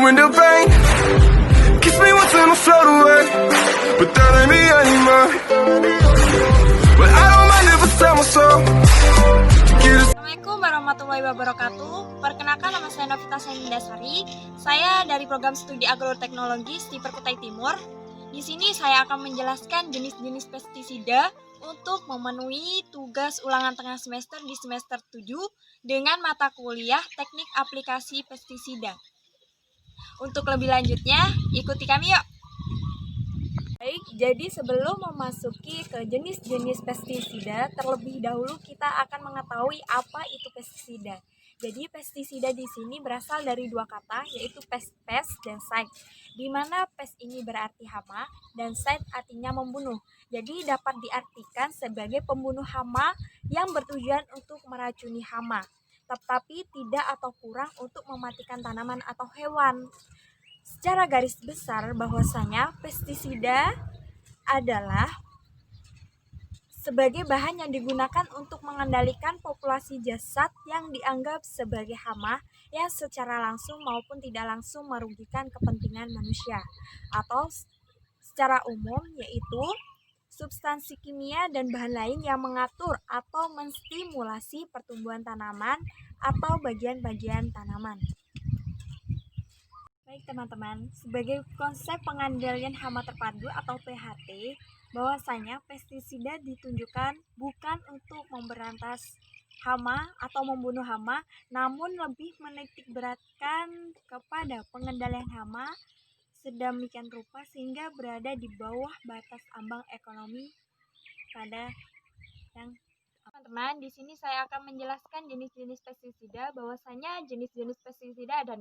in the pain. Kiss me once and I'll float away, but that ain't me anymore. But I don't mind if I sell my soul to get us. Assalamualaikum warahmatullahi wabarakatuh. Perkenalkan, nama saya Novita Sari. Saya dari program studi agroteknologis di Perkutai Timur. Di sini saya akan menjelaskan jenis-jenis pestisida untuk memenuhi tugas ulangan tengah semester di semester 7 dengan mata kuliah Teknik Aplikasi Pestisida. Untuk lebih lanjutnya, ikuti kami yuk. Baik, jadi sebelum memasuki ke jenis-jenis pestisida, terlebih dahulu kita akan mengetahui apa itu pestisida. Jadi pestisida di sini berasal dari dua kata, yaitu pest dan site. Di mana pest ini berarti hama dan site artinya membunuh. Jadi dapat diartikan sebagai pembunuh hama yang bertujuan untuk meracuni hama, tetapi tidak atau kurang untuk mematikan tanaman atau hewan. Secara garis besar bahwasanya pestisida adalah sebagai bahan yang digunakan untuk mengendalikan populasi jasad yang dianggap sebagai hama yang secara langsung maupun tidak langsung merugikan kepentingan manusia, atau secara umum yaitu substansi kimia dan bahan lain yang mengatur atau menstimulasi pertumbuhan tanaman atau bagian-bagian tanaman. Baik teman-teman, sebagai konsep pengendalian hama terpadu atau PHT, bahwasanya pestisida ditunjukkan bukan untuk memberantas hama atau membunuh hama, namun lebih menitikberatkan kepada pengendalian hama sedemikian rupa sehingga berada di bawah batas ambang ekonomi pada yang teman-teman. Di sini saya akan menjelaskan jenis-jenis pestisida. Bahwasanya jenis-jenis pestisida ada 6.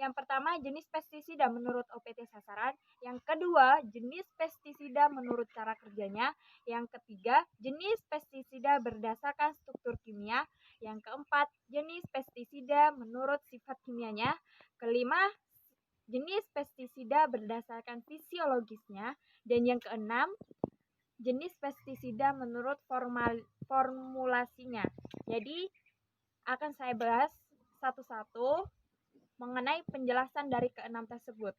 Yang pertama, jenis pestisida menurut OPT sasaran. Yang kedua, jenis pestisida menurut cara kerjanya. Yang ketiga, jenis pestisida berdasarkan struktur kimia. Yang keempat, jenis pestisida menurut sifat kimianya. Kelima, jenis pestisida berdasarkan fisiologisnya. Dan yang keenam, jenis pestisida menurut formulasinya. Jadi akan saya bahas satu-satu mengenai penjelasan dari keenam tersebut.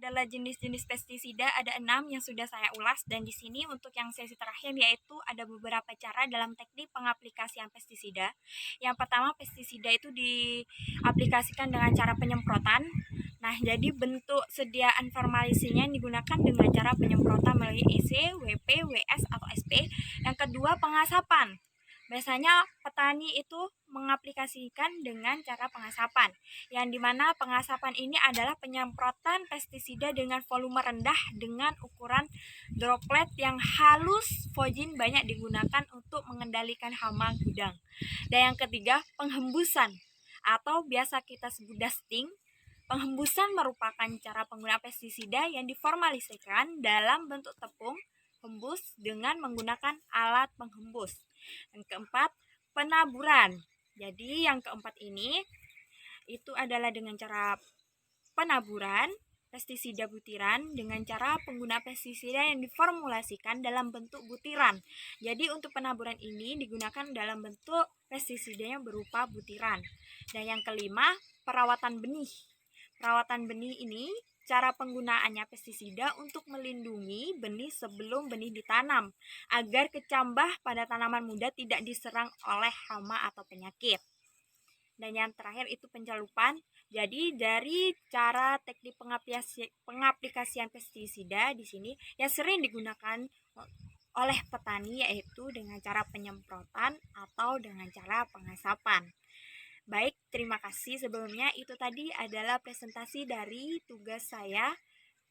Adalah jenis-jenis pestisida ada 6 yang sudah saya ulas, dan di sini untuk yang sesi terakhir yaitu ada beberapa cara dalam teknik pengaplikasian pestisida. Yang pertama, pestisida itu diaplikasikan dengan cara penyemprotan. Nah, jadi bentuk sediaan formulasinya digunakan dengan cara penyemprotan melalui EC, WP, WS atau SP. Yang kedua, pengasapan. Biasanya petani itu mengaplikasikan dengan cara pengasapan, yang dimana pengasapan ini adalah penyemprotan pestisida dengan volume rendah dengan ukuran droplet yang halus. Fojin banyak digunakan untuk mengendalikan hama gudang. Dan yang ketiga, penghembusan atau biasa kita sebut dusting. Penghembusan merupakan cara penggunaan pestisida yang diformulasikan dalam bentuk tepung hembus dengan menggunakan alat penghembus. Yang keempat, penaburan. Jadi yang keempat ini itu adalah dengan cara penaburan pestisida butiran dengan cara penggunaan pestisida yang diformulasikan dalam bentuk butiran. Jadi untuk penaburan ini digunakan dalam bentuk pestisida yang berupa butiran. Dan yang kelima, perawatan benih. Perawatan benih ini cara penggunaannya pestisida untuk melindungi benih sebelum benih ditanam agar kecambah pada tanaman muda tidak diserang oleh hama atau penyakit. Dan yang terakhir itu pencelupan. Jadi dari cara teknik pengaplikasian pestisida di sini yang sering digunakan oleh petani yaitu dengan cara penyemprotan atau dengan cara pengasapan. Baik, terima kasih. Sebelumnya itu tadi adalah presentasi dari tugas saya,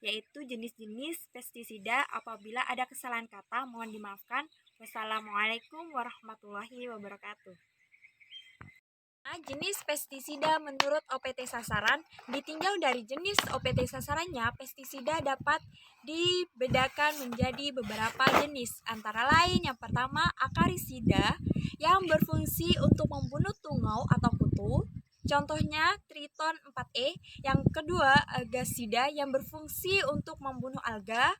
yaitu jenis-jenis pestisida. Apabila ada kesalahan kata, mohon dimaafkan. Wassalamualaikum warahmatullahi wabarakatuh. Jenis pestisida menurut OPT sasaran. Ditinjau dari jenis OPT sasarannya, pestisida dapat dibedakan menjadi beberapa jenis. Antara lain, yang pertama, akarisida yang berfungsi untuk membunuh tungau atau kutu. Contohnya Triton 4E. Yang kedua, algasida yang berfungsi untuk membunuh alga.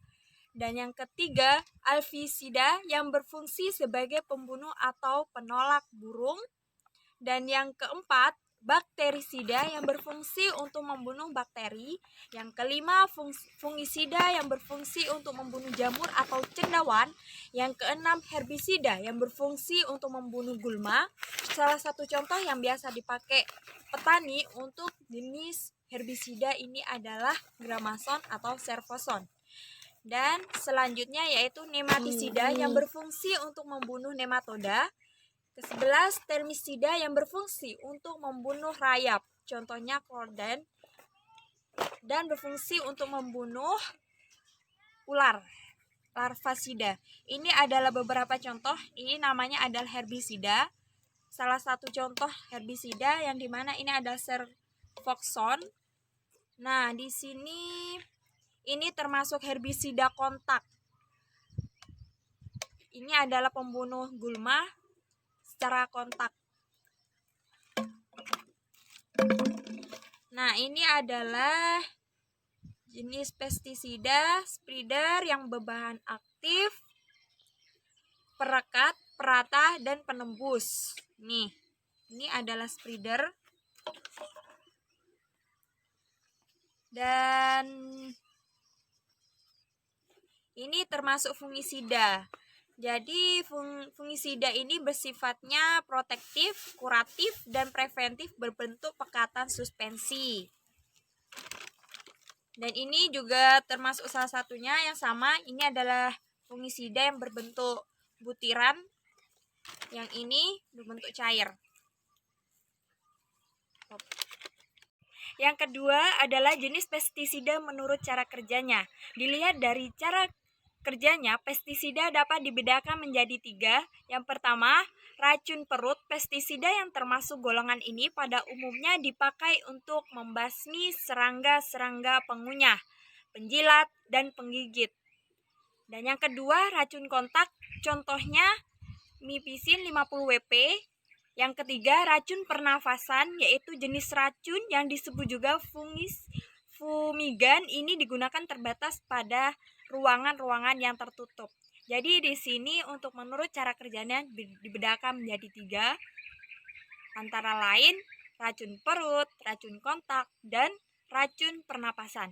Dan yang ketiga, alvisida yang berfungsi sebagai pembunuh atau penolak burung. Dan yang keempat, bakterisida yang berfungsi untuk membunuh bakteri. Yang kelima, fungisida yang berfungsi untuk membunuh jamur atau cendawan. Yang keenam, herbisida yang berfungsi untuk membunuh gulma. Salah satu contoh yang biasa dipakai petani untuk jenis herbisida ini adalah gramason atau serfoson. Dan selanjutnya yaitu nematisida yang berfungsi untuk membunuh nematoda. Ke-11, termisida yang berfungsi untuk membunuh rayap, contohnya korden, dan berfungsi untuk membunuh ular, larvasida. Ini adalah beberapa contoh, ini namanya adalah herbisida. Salah satu contoh herbisida yang dimana ini adalah serfoxon. Nah, di sini ini termasuk herbisida kontak. Ini adalah pembunuh gulma secara kontak. Nah, ini adalah jenis pestisida spreader yang berbahan aktif, perekat, perata, dan penembus. Nih, ini adalah spreader. Dan ini termasuk fungisida. Jadi fungisida ini bersifatnya protektif, kuratif, dan preventif berbentuk pekatan suspensi. Dan ini juga termasuk salah satunya yang sama, ini adalah fungisida yang berbentuk butiran, yang ini berbentuk cair. Yang kedua adalah jenis pestisida menurut cara kerjanya. Dilihat dari cara kerjanya, pestisida dapat dibedakan menjadi 3. Yang pertama, racun perut. Pestisida yang termasuk golongan ini pada umumnya dipakai untuk membasmi serangga-serangga pengunyah, penjilat, dan penggigit. Dan yang kedua, racun kontak. Contohnya mipisin 50 WP. Yang ketiga, racun pernafasan, yaitu jenis racun yang disebut juga fumigan. Ini digunakan terbatas pada ruangan-ruangan yang tertutup. Jadi di sini untuk menurut cara kerjanya dibedakan menjadi 3, antara lain racun perut, racun kontak, dan racun pernapasan.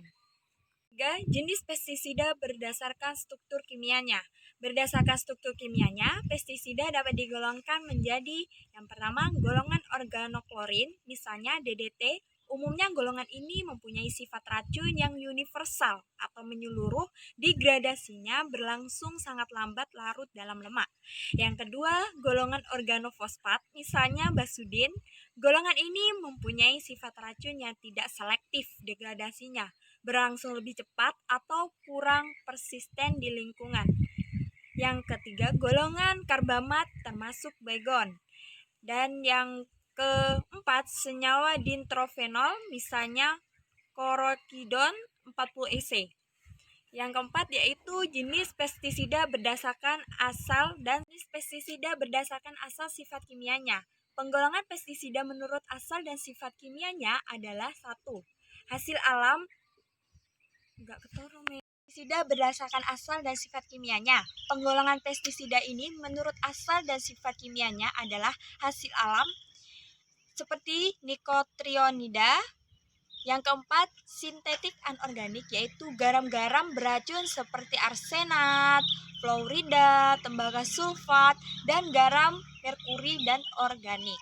3. Jenis pestisida berdasarkan struktur kimianya. Berdasarkan struktur kimianya, pestisida dapat digolongkan menjadi yang pertama, golongan organoklorin, misalnya DDT. Umumnya golongan ini mempunyai sifat racun yang universal atau menyeluruh, degradasinya berlangsung sangat lambat, larut dalam lemak. Yang kedua, golongan organofosfat, misalnya basudin. Golongan ini mempunyai sifat racun yang tidak selektif degradasinya, berlangsung lebih cepat atau kurang persisten di lingkungan. Yang ketiga, golongan karbamat termasuk baygon. Dan yang keempat, senyawa dintrofenol, misalnya korokidon 40 EC. Yang keempat yaitu jenis pestisida berdasarkan asal dan jenis pestisida berdasarkan asal sifat kimianya. Penggolongan pestisida menurut asal dan sifat kimianya adalah 1. Hasil alam. Pestisida berdasarkan asal dan sifat kimianya. Penggolongan pestisida ini menurut asal dan sifat kimianya adalah hasil alam seperti nikotrionida. Yang keempat, sintetik anorganik, yaitu garam-garam beracun seperti arsenat, fluorida, tembaga sulfat, dan garam merkuri dan organik.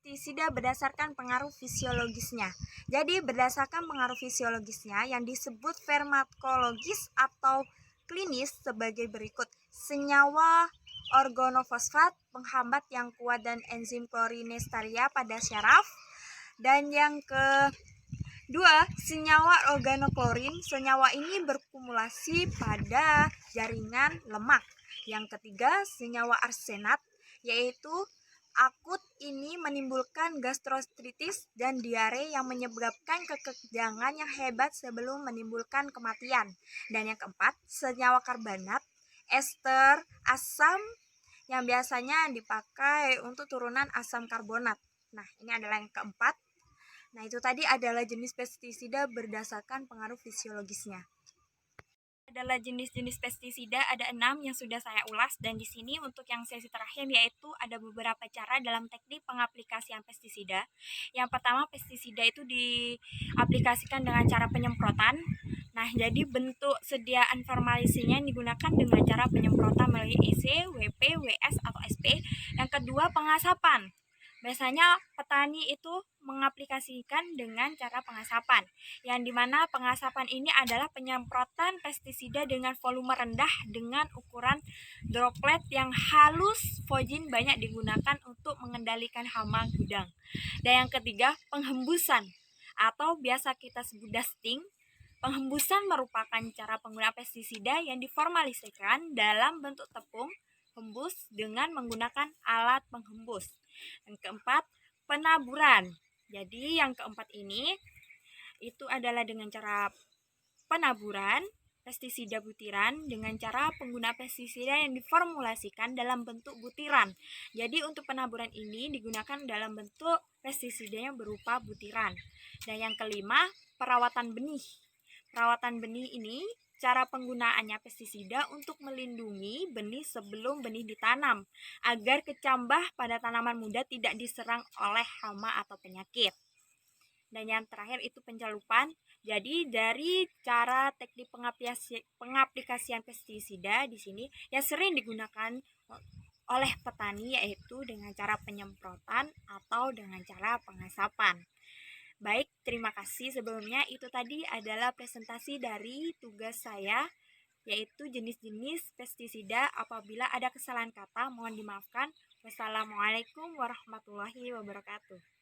Pestisida berdasarkan pengaruh fisiologisnya. Jadi berdasarkan pengaruh fisiologisnya yang disebut farmakologis atau klinis sebagai berikut. Senyawa organofosfat, penghambat yang kuat dan enzim klorinestaria pada syaraf. Dan yang kedua, senyawa organoklorin. Senyawa ini berkumulasi pada jaringan lemak. Yang ketiga, senyawa arsenat, yaitu akut ini menimbulkan gastroenteritis dan diare yang menyebabkan kekejangan yang hebat sebelum menimbulkan kematian. Dan yang keempat, senyawa karbonat, ester asam yang biasanya dipakai untuk turunan asam karbonat. Nah, ini adalah yang keempat. Nah, itu tadi adalah jenis pestisida berdasarkan pengaruh fisiologisnya. adalah jenis-jenis pestisida ada 6 yang sudah saya ulas, dan di sini untuk yang sesi terakhir yaitu ada beberapa cara dalam teknik pengaplikasian pestisida. Yang pertama, pestisida itu diaplikasikan dengan cara penyemprotan. Nah, jadi bentuk sediaan formulasinya yang digunakan dengan cara penyemprotan melalui EC, WP, WS atau SP. Yang kedua, pengasapan. Biasanya petani itu mengaplikasikan dengan cara pengasapan, yang dimana pengasapan ini adalah penyemprotan pestisida dengan volume rendah dengan ukuran droplet yang halus. Fojin banyak digunakan untuk mengendalikan hama gudang. Dan yang ketiga, penghembusan atau biasa kita sebut dusting. Penghembusan merupakan cara penggunaan pestisida yang diformalisasikan dalam bentuk tepung hembus dengan menggunakan alat penghembus. Yang keempat, penaburan. Jadi yang keempat ini itu adalah dengan cara penaburan pestisida butiran dengan cara penggunaan pestisida yang diformulasikan dalam bentuk butiran. Jadi untuk penaburan ini digunakan dalam bentuk pestisida yang berupa butiran. Dan yang kelima, perawatan benih. Perawatan benih ini cara penggunaannya pestisida untuk melindungi benih sebelum benih ditanam agar kecambah pada tanaman muda tidak diserang oleh hama atau penyakit. Dan yang terakhir itu pencelupan. Jadi dari cara teknik pengaplikasian pestisida di sini yang sering digunakan oleh petani yaitu dengan cara penyemprotan atau dengan cara pengasapan. Baik, terima kasih. Sebelumnya itu tadi adalah presentasi dari tugas saya, yaitu jenis-jenis pestisida. Apabila ada kesalahan kata, mohon dimaafkan. Wassalamualaikum warahmatullahi wabarakatuh.